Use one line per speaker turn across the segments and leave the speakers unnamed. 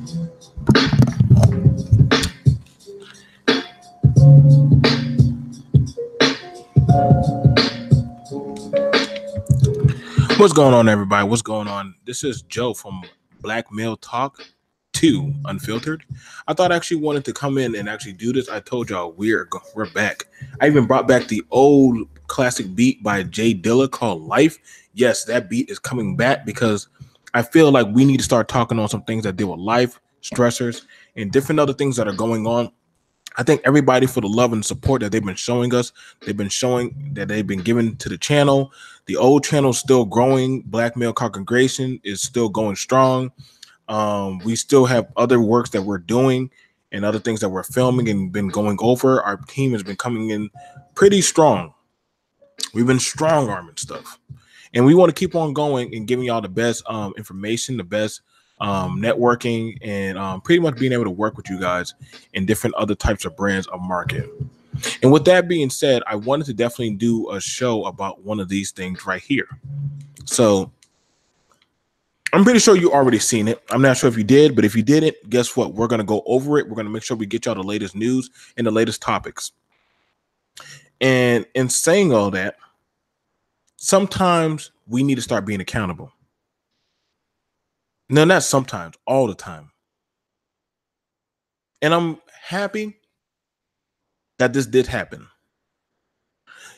What's going on, everybody? What's going on? This is Joe from Black Male Talk 2 Unfiltered. I thought I actually wanted to come in and actually do this. I told y'all we're back. I even brought back the old classic beat by Jay Dilla called Life. Yes, that beat is coming back because I feel like we need to start talking on some things that deal with life, stressors, and different other things that are going on. I thank everybody for the love and support that they've been showing us. They've been showing that they've been giving to the channel. The old channel is still growing. Black Male Congregation is still going strong. We still have other works that we're doing and other things that we're filming and been going over. Our team has been coming in pretty strong. We've been strong arming stuff. And we want to keep on going and giving y'all the best information, the best networking, and pretty much being able to work with you guys in different other types of brands of market. And with that being said, I wanted to definitely do a show about one of these things right here. So I'm pretty sure you already seen it. I'm not sure if you did, but if you didn't, guess what? We're going to go over it. We're going to make sure we get y'all the latest news and the latest topics. And in saying all that, sometimes we need to start being accountable. No, not sometimes, all the time. And I'm happy that this did happen.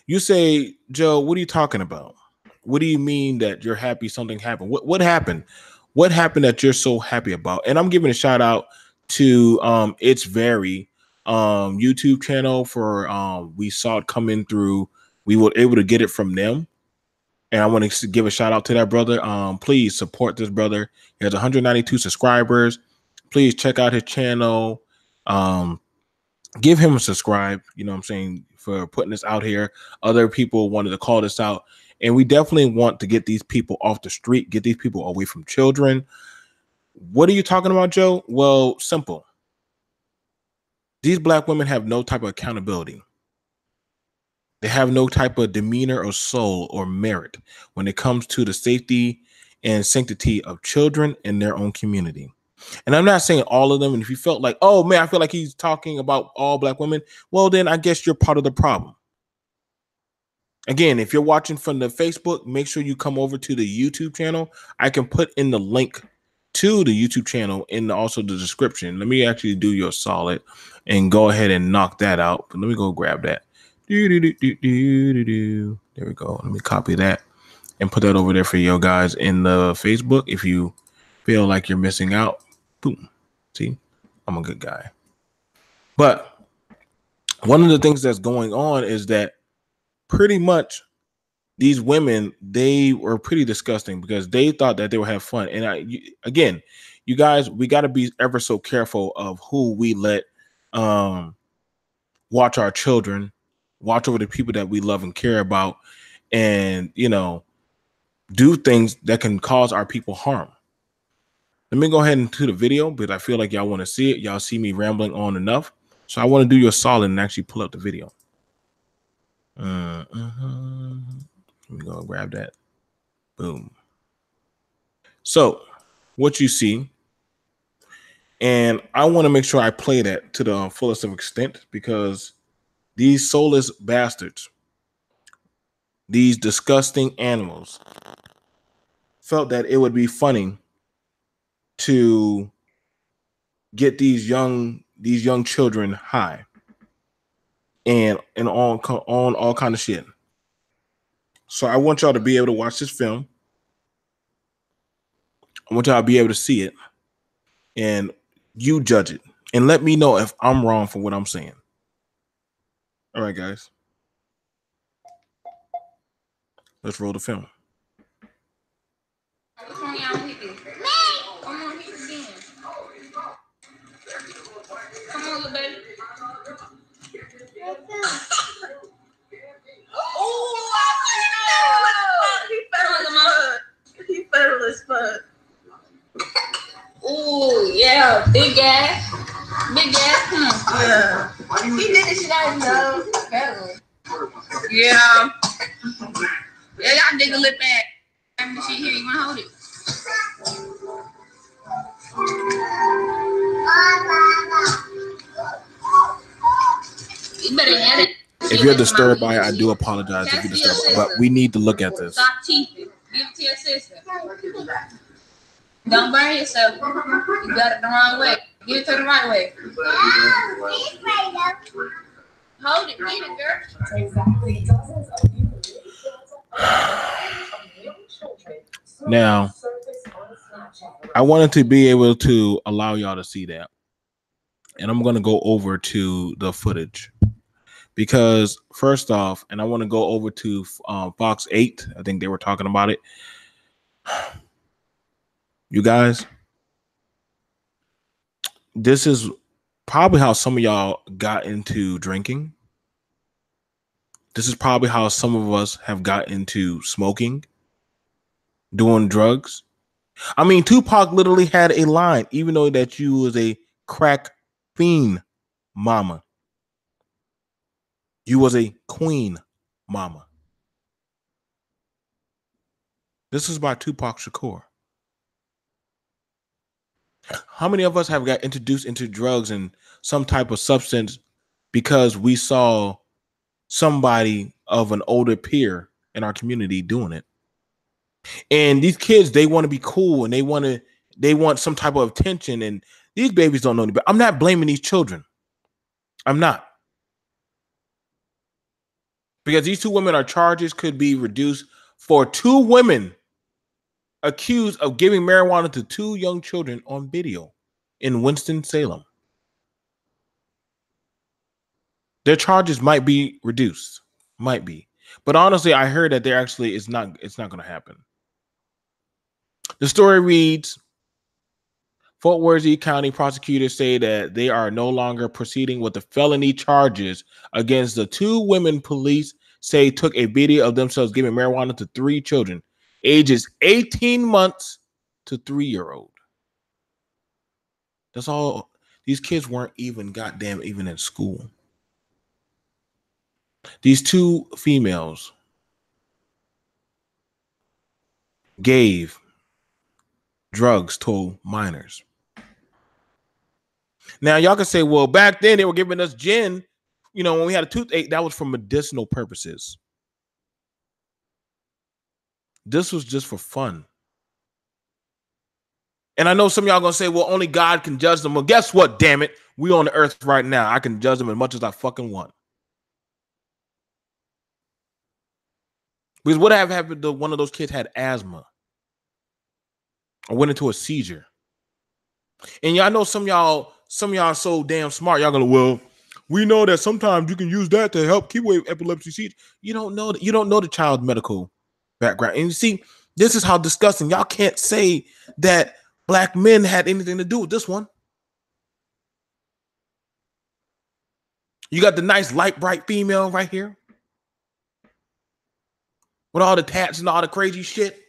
You say, Joe, what are you talking about? What do you mean that you're happy something happened? What happened? What happened that you're so happy about? And I'm giving a shout out to It's Very YouTube channel for we saw it coming through. We were able to get it from them. And I want to give a shout out to that brother. Please support this brother. He has 192 subscribers. Please check out his channel. Give him a subscribe. You know what I'm saying, for putting this out here. Other people wanted to call this out. And we definitely want to get these people off the street, get these people away from children. What are you talking about, Joe? Well, simple. These black women have no type of accountability. They have no type of demeanor or soul or merit when it comes to the safety and sanctity of children in their own community. And I'm not saying all of them. And if you felt like, oh man, I feel like he's talking about all black women, well, then I guess you're part of the problem. Again, if you're watching from the Facebook, make sure you come over to the YouTube channel. I can put in the link to the YouTube channel in also the description. Let me actually do you a solid and go ahead and knock that out. But let me go grab that. There we go. Let me copy that and put that over there for you guys in the Facebook. If you feel like you're missing out, boom. See, I'm a good guy. But one of the things that's going on is that pretty much these women, they were pretty disgusting because they thought that they would have fun. And again, you guys, we got to be ever so careful of who we let watch our children, watch over the people that we love and care about, and, you know, do things that can cause our people harm. Let me go ahead and do the video because I feel like y'all want to see it. Y'all see me rambling on enough. So I want to do you a solid and actually pull up the video. Let me go grab that. Boom. So what you see, and I want to make sure I play that to the fullest of extent because these soulless bastards, these disgusting animals, felt that it would be funny to get these young children high and on all kind of shit. So I want y'all to be able to watch this film. I want y'all to be able to see it and you judge it and let me know if I'm wrong for what I'm saying. All right, guys. Let's roll the film. Come on, little baby.
He federal as fuck.
Ooh, yeah, big ass. Big ass,
Yeah.
He did this shit out of his
Yeah.
Yeah, y'all dig a lip at. I'm the shit here, you wanna hold it?
you're disturbed by it, I do apologize if you're disturbed, but we need to look at this.
Stop cheating. Give it to your sister. Don't burn yourself. You got it the wrong way. Give it to the right way. Hold it, get it, girl.
Now, I wanted to be able to allow y'all to see that. And I'm going to go over to the footage. Because first off, and I want to go over to Fox 8. I think they were talking about it. You guys, this is probably how some of y'all got into drinking. This is probably how some of us have got into smoking, doing drugs. I mean, Tupac literally had a line, even though that you was a crack fiend mama. You was a queen mama. This is by Tupac Shakur. How many of us have got introduced into drugs and some type of substance because we saw somebody of an older peer in our community doing it? And these kids, they want to be cool and they want some type of attention, and these babies don't know any better. I'm not blaming these children. I'm not. Because these two women, our charges could be reduced for two women accused of giving marijuana to two young children on video in Winston-Salem. Their charges might be reduced. Might be. But honestly, I heard that there actually it's not going to happen. The story reads, Fort Worth County prosecutors say that they are no longer proceeding with the felony charges against the two women police say took a video of themselves giving marijuana to three children, ages 18 months to 3-year-old. That's all. These kids weren't even even in school. These two females gave drugs to minors. Now, y'all can say, well, back then they were giving us gin. You know, when we had a toothache, that was for medicinal purposes. This was just for fun. And I know some of y'all going to say, well, only God can judge them. Well, guess what, damn it? We on the earth right now. I can judge them as much as I fucking want. Because what have happened to one of those kids had asthma or went into a seizure? And y'all know some of y'all are so damn smart. Y'all gonna, well, we know that sometimes you can use that to help keep away epilepsy seizures. You don't know that. You don't know the child's medical background. And you see, this is how disgusting. Y'all can't say that black men had anything to do with this one. You got the nice light bright female right here with all the tats and all the crazy shit.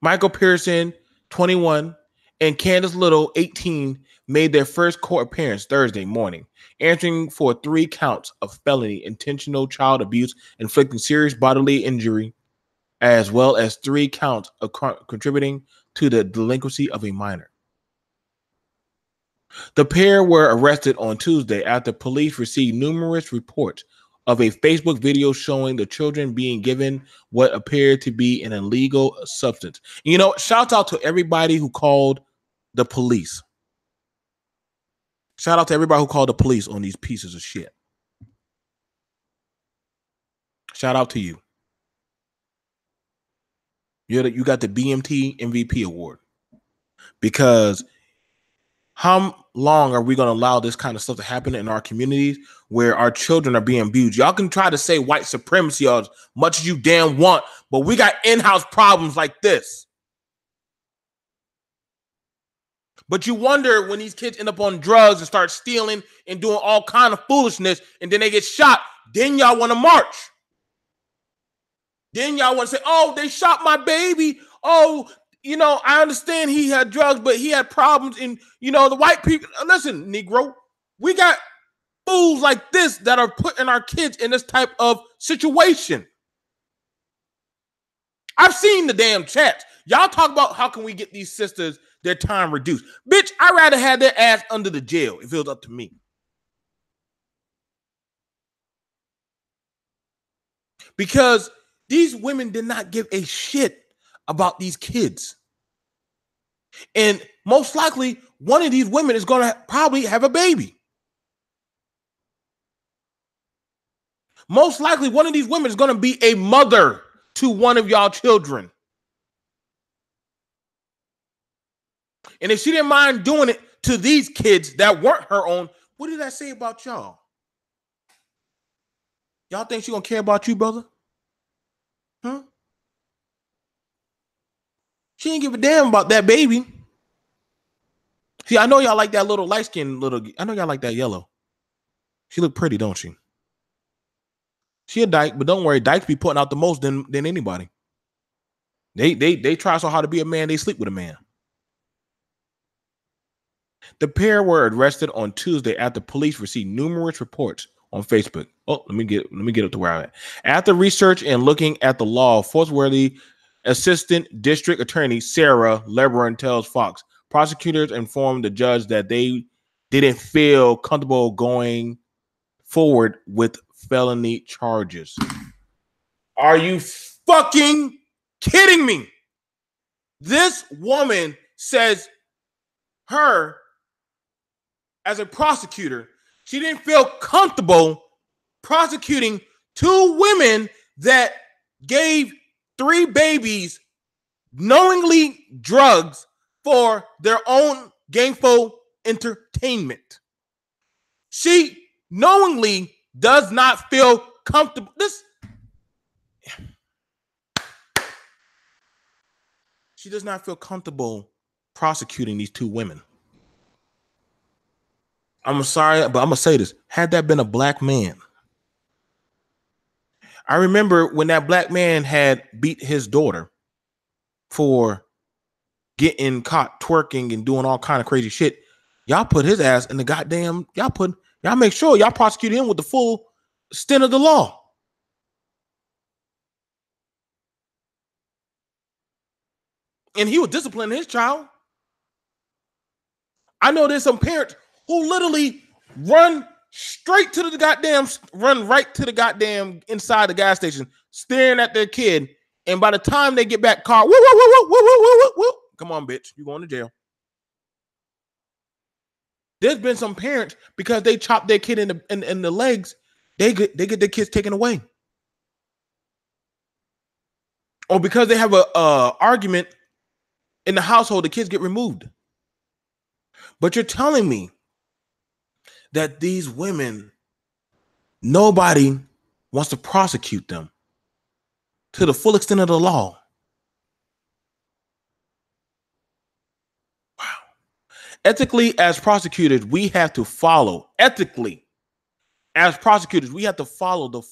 Michael Pearson, 21, and Candace Little, 18, made their first court appearance Thursday morning, answering for 3 counts of felony intentional child abuse, inflicting serious bodily injury, as well as 3 counts of contributing to the delinquency of a minor. The pair were arrested on Tuesday after police received numerous reports of a Facebook video showing the children being given what appeared to be an illegal substance. You know, shout out to everybody who called the police. Shout out to everybody who called the police on these pieces of shit. Shout out to you. You got the BMT MVP award. Because how long are we going to allow this kind of stuff to happen in our communities where our children are being abused? Y'all can try to say white supremacy as much as you damn want, but we got in-house problems like this. But you wonder when these kids end up on drugs and start stealing and doing all kind of foolishness, and then they get shot, then y'all want to march. Then y'all want to say, oh, they shot my baby. Oh, you know, I understand he had drugs, but he had problems. And, you know, the white people, listen, Negro, we got fools like this that are putting our kids in this type of situation. I've seen the damn chats. Y'all talk about how can we get these sisters their time reduced. Bitch, I'd rather have their ass under the jail if it was up to me. because these women did not give a shit about these kids. And most likely, one of these women is going to probably have a baby. Most likely, one of these women is going to be a mother to one of y'all children. And if she didn't mind doing it to these kids that weren't her own, what did that say about y'all? Y'all think she gonna care about you, brother? Huh? She didn't give a damn about that baby. See, I know y'all like that little light-skinned little. I know y'all like that yellow. She look pretty, don't she? She a dyke, but don't worry, dykes be putting out the most than anybody. They try so hard to be a man, they sleep with a man. The pair were arrested on Tuesday after police received numerous reports on Facebook. Oh, let me get up to where I'm at. After research and looking at the law, Forceworthy Assistant District Attorney Sarah Lebrun tells Fox prosecutors informed the judge that they didn't feel comfortable going forward with felony charges. Are you fucking kidding me? This woman says her, as a prosecutor, she didn't feel comfortable prosecuting two women that gave 3 babies knowingly drugs for their own gainful entertainment. She knowingly does not feel comfortable. She does not feel comfortable prosecuting these 2 women. I'm sorry, but I'm gonna say this. Had that been a black man, I remember when that black man had beat his daughter for getting caught twerking and doing all kind of crazy shit. Y'all put his ass in the goddamn. Y'all make sure y'all prosecute him with the full extent of the law. And he was disciplining his child. I know there's some parents who literally run right to the goddamn inside the gas station, staring at their kid. And by the time they get back, car, woo, woo, woo, woo, woo, woo, woo, woo. Come on, bitch, you going to jail. There's been some parents, because they chop their kid in the legs, they get their kids taken away. Or because they have a argument in the household, the kids get removed. But you're telling me that these women, nobody wants to prosecute them to the full extent of the law. Wow. Ethically, as prosecutors, we have to follow. Ethically, as prosecutors, we have to follow the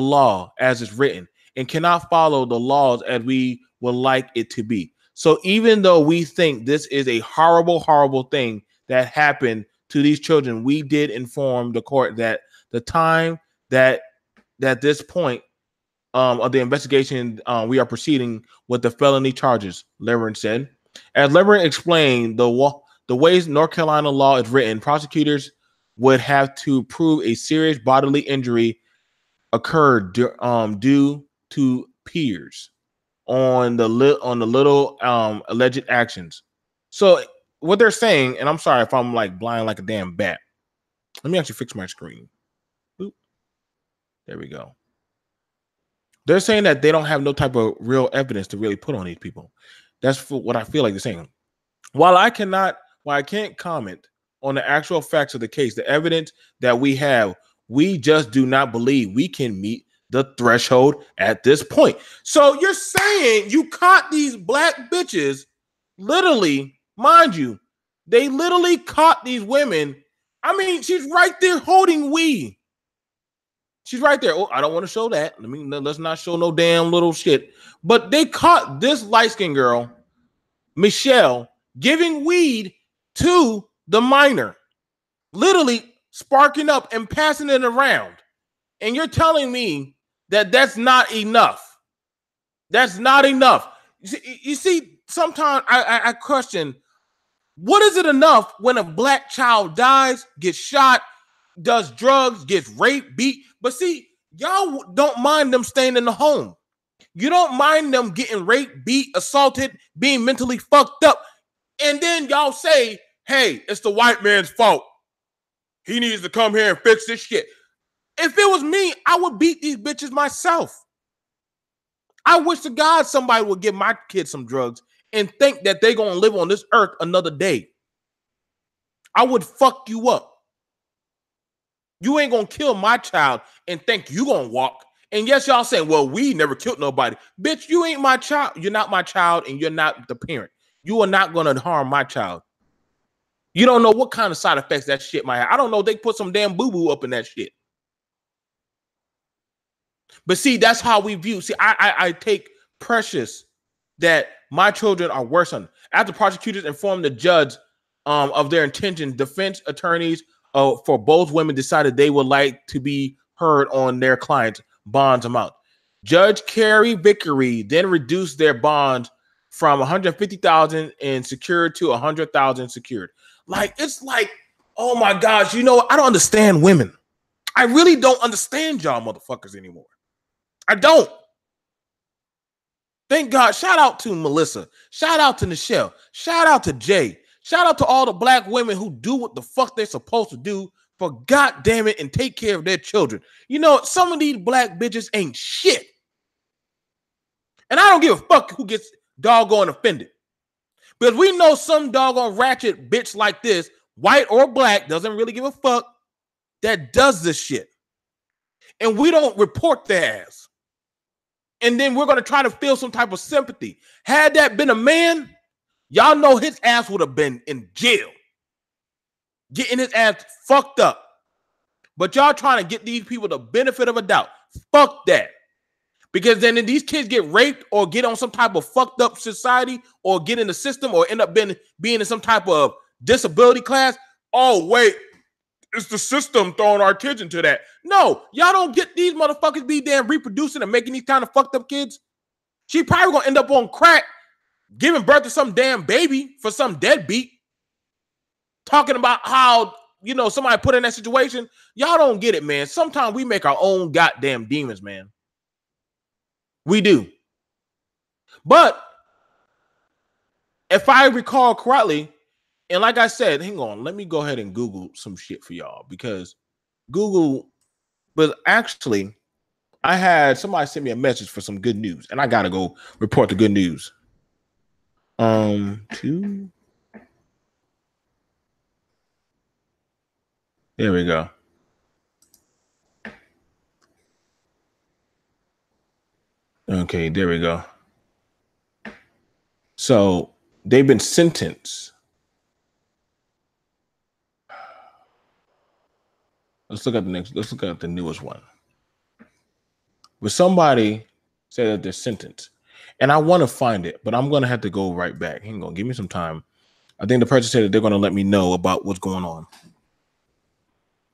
law as it's written, and cannot follow the laws as we would like it to be. So even though we think this is a horrible, horrible thing that happened to these children, we did inform the court that the time that this point of the investigation, we are proceeding with the felony charges, Lebrun said. As Lebrun explained, the ways North Carolina law is written, prosecutors would have to prove a serious bodily injury occurred due to peers on the little alleged actions. So what they're saying, and I'm sorry if I'm like blind like a damn bat. Let me actually fix my screen. Boop. There we go. They're saying that they don't have no type of real evidence to really put on these people. That's what I feel like they're saying. While I can't comment on the actual facts of the case, the evidence that we have, we just do not believe we can meet the threshold at this point. So you're saying you caught these black bitches, literally, mind you, they literally caught these women. I mean, she's right there holding weed. She's right there. Oh, I don't want to show that. Let's not show no damn little shit. But they caught this light-skinned girl, Michelle, giving weed to the minor, literally sparking up and passing it around. And you're telling me that that's not enough. That's not enough. You see, sometimes I question, what is it enough when a black child dies, gets shot, does drugs, gets raped, beat? But see, Y'all don't mind them staying in the home. You don't mind them getting raped, beat, assaulted, being mentally fucked up. And then y'all say, hey, it's the white man's fault. He needs to come here and fix this shit. If it was me, I would beat these bitches myself. I wish to God somebody would give my kids some drugs and think that they're going to live on this earth another day. I would fuck you up. You ain't going to kill my child and think you going to walk. And yes, y'all saying, well, we never killed nobody. Bitch, you ain't my child. You're not my child and you're not the parent. You are not going to harm my child. You don't know what kind of side effects that shit might have. I don't know. They put some damn boo-boo up in that shit. But see, that's how we view. See, I take precious that my children are worse on. After prosecutors informed the judge of their intention, defense attorneys for both women decided they would like to be heard on their client's bonds amount. Judge Carrie Vickery then reduced their bonds from $150,000 in secured to $100,000 secured. Like, it's like, oh my gosh, you know, I don't understand women. I really don't understand y'all motherfuckers anymore. I don't. Thank God. Shout out to Melissa. Shout out to Nichelle. Shout out to Jay. Shout out to all the black women who do what the fuck they're supposed to do for God damn it and take care of their children. You know, some of these black bitches ain't shit. And I don't give a fuck who gets doggone offended. Because we know some doggone ratchet bitch like this, white or black, doesn't really give a fuck, that does this shit. And we don't report their ass. And then we're going to try to feel some type of sympathy. Had that been a man, y'all know his ass would have been in jail. Getting his ass fucked up. But y'all trying to get these people the benefit of a doubt. Fuck that. Because then these kids get raped or get on some type of fucked up society or get in the system or end up being in some type of disability class. Oh, wait. It's the system throwing our kids into that. No, y'all don't get these motherfuckers be damn reproducing and making these kind of fucked up kids. She probably gonna end up on crack, giving birth to some damn baby for some deadbeat. Talking about how, you know, somebody put in that situation. Y'all don't get it, man. Sometimes we make our own goddamn demons, man. We do. But if I recall correctly, and like I said, hang on, let me go ahead and Google some shit for y'all because Google, but actually, I had somebody send me a message for some good news, and I gotta go report the good news. There we go. Okay, there we go. So they've been sentenced. Let's look at the newest one. But somebody said that they're sentenced. And I want to find it, but I'm going to have to go right back. Hang on, give me some time. I think the person said that they're going to let me know about what's going on.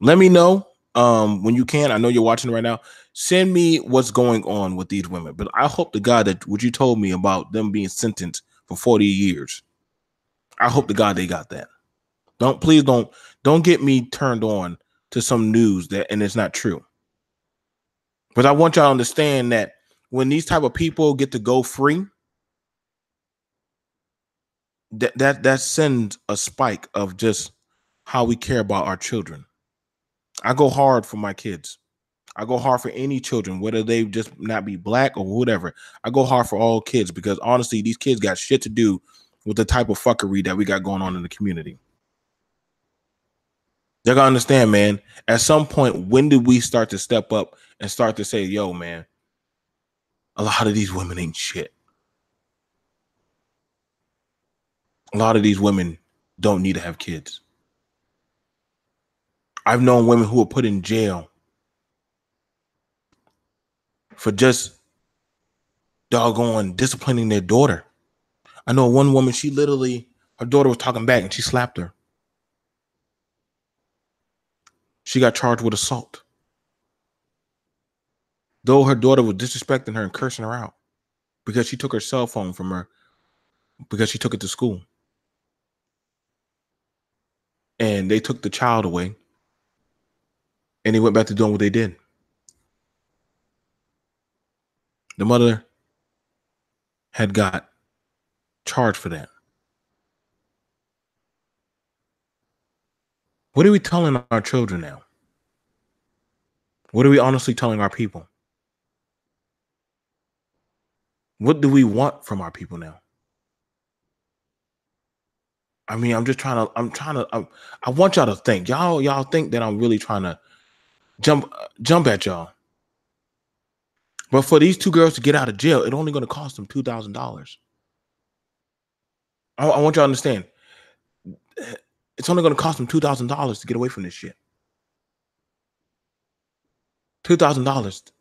Let me know when you can. I know you're watching right now. Send me what's going on with these women. But I hope to God that what you told me about them being sentenced for 40 years. I hope to God they got that. Please don't get me turned on to some news that and it's not true. But I want y'all to understand that when these type of people get to go free, that sends a spike of just how we care about our children. I go hard for my kids. I go hard for any children, whether they just not be black or whatever. I go hard for all kids because honestly, these kids got shit to do with the type of fuckery that we got going on in the community. They're gonna understand, man. At some point, when did we start to step up and start to say, yo, man, a lot of these women ain't shit. A lot of these women don't need to have kids. I've known women who were put in jail for just doggone disciplining their daughter. I know one woman, her daughter was talking back and she slapped her. She got charged with assault. Though her daughter was disrespecting her and cursing her out because she took her cell phone from her because she took it to school. And they took the child away and they went back to doing what they did. The mother had got charged for that. What are we telling our children now? What are we honestly telling our people? What do we want from our people now? I mean, I want y'all to think. Y'all think that I'm really trying to jump at y'all. But for these two girls to get out of jail, it's only going to cost them $2,000. I want y'all to understand. It's only going to cost them $2,000 to get away from this shit. $2,000.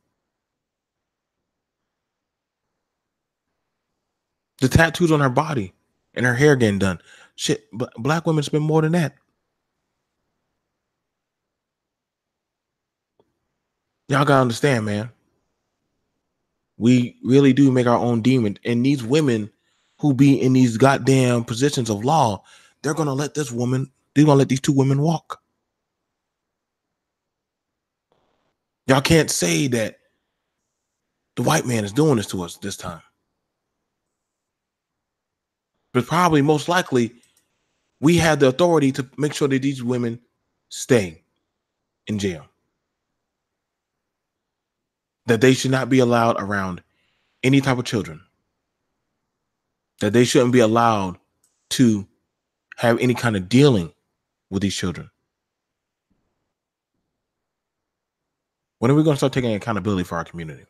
The tattoos on her body and her hair getting done. Shit, black women spend more than that. Y'all gotta understand, man. We really do make our own demon. And these women who be in these goddamn positions of law, they're gonna let these two women walk. Y'all can't say that the white man is doing this to us this time. But probably most likely, we have the authority to make sure that these women stay in jail. That they should not be allowed around any type of children. That they shouldn't be allowed to have any kind of dealing with these children. When are we going to start taking accountability for our community?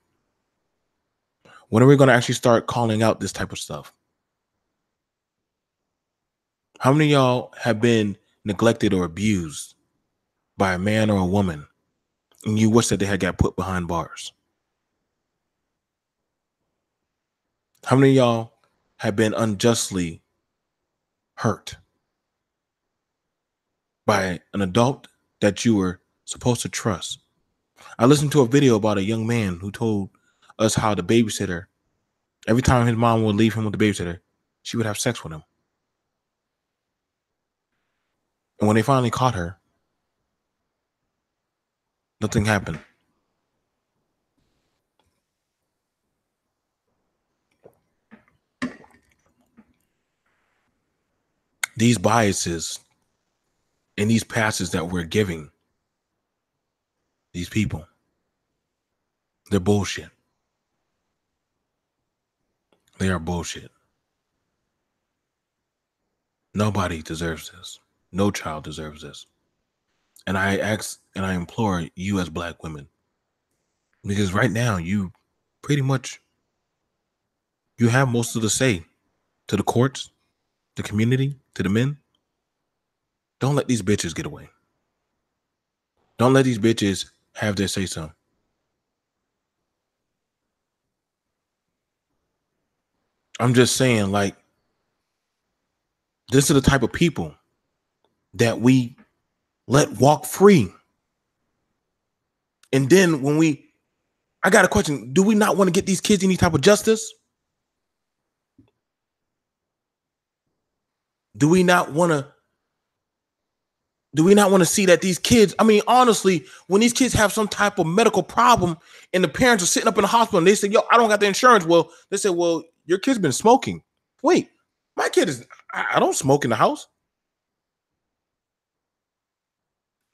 When are we going to actually start calling out this type of stuff? How many of y'all have been neglected or abused by a man or a woman and you wish that they had got put behind bars? How many of y'all have been unjustly hurt by an adult that you were supposed to trust? I listened to a video about a young man who told us how the babysitter, every time his mom would leave him with the babysitter, she would have sex with him. And when they finally caught her, nothing happened. These biases and these passes that we're giving these people, they're bullshit. They are bullshit. Nobody deserves this. No child deserves this. And I ask and I implore you as black women, because right now you pretty much, you have most of the say to the courts, the community, to the men. Don't let these bitches get away. Don't let these bitches have their say so. I'm just saying, like, this is the type of people that we let walk free. And then when I got a question, do we not want to get these kids any type of justice? Do we not want to see that these kids, I mean, honestly, when these kids have some type of medical problem and the parents are sitting up in the hospital and they say, yo, I don't got the insurance. Well, they say, well, your kid's been smoking. Wait, my kid I don't smoke in the house.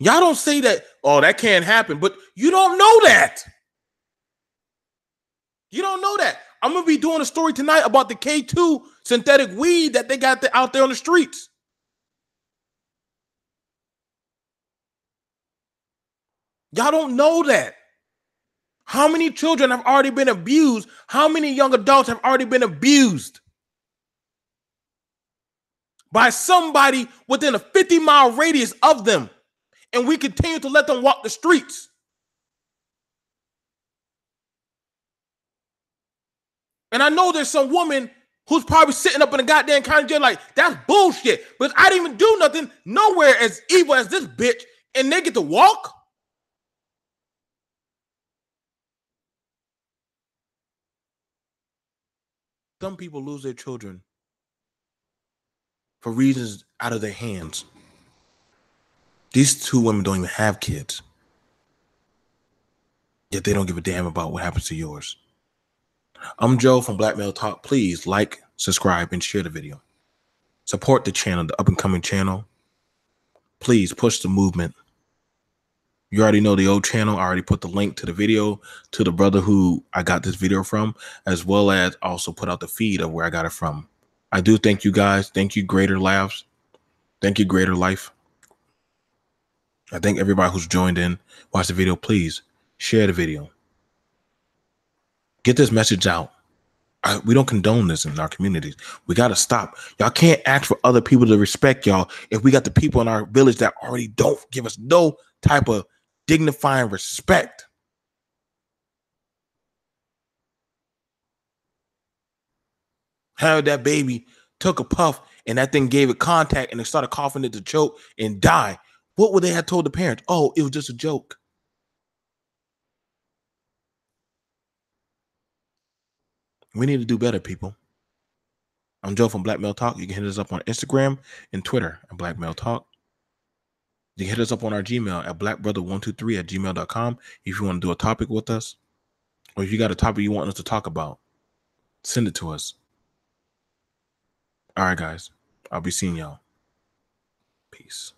Y'all don't say that, oh, that can't happen, but you don't know that. You don't know that. I'm going to be doing a story tonight about the K2 synthetic weed that they got out there on the streets. Y'all don't know that. How many children have already been abused? How many young adults have already been abused by somebody within a 50-mile radius of them? And we continue to let them walk the streets. And I know there's some woman who's probably sitting up in a goddamn county jail like, that's bullshit. But I didn't even do nothing nowhere as evil as this bitch, and they get to walk? Some people lose their children for reasons out of their hands. These two women don't even have kids. Yet they don't give a damn about what happens to yours. I'm Joe from Black Male Talk. Please like, subscribe, and share the video. Support the channel, the up and coming channel. Please push the movement. You already know the old channel. I already put the link to the video to the brother who I got this video from, as well as also put out the feed of where I got it from. I do thank you guys. Thank you, Greater Labs. Thank you, Greater Life. I thank everybody who's joined in. Watch the video. Please share the video. Get this message out. We don't condone this in our communities. We got to stop. Y'all can't ask for other people to respect y'all if we got the people in our village that already don't give us no type of dignifying respect. How that baby took a puff and that thing gave it contact and it started coughing it to choke and die. What would they have told the parents? Oh, it was just a joke. We need to do better, people. I'm Joe from Black Male Talk. You can hit us up on Instagram and Twitter at Black Male Talk. You can hit us up on our Gmail at blackbrother123@gmail.com if you want to do a topic with us, or if you got a topic you want us to talk about, send it to us. All right, guys. I'll be seeing y'all. Peace.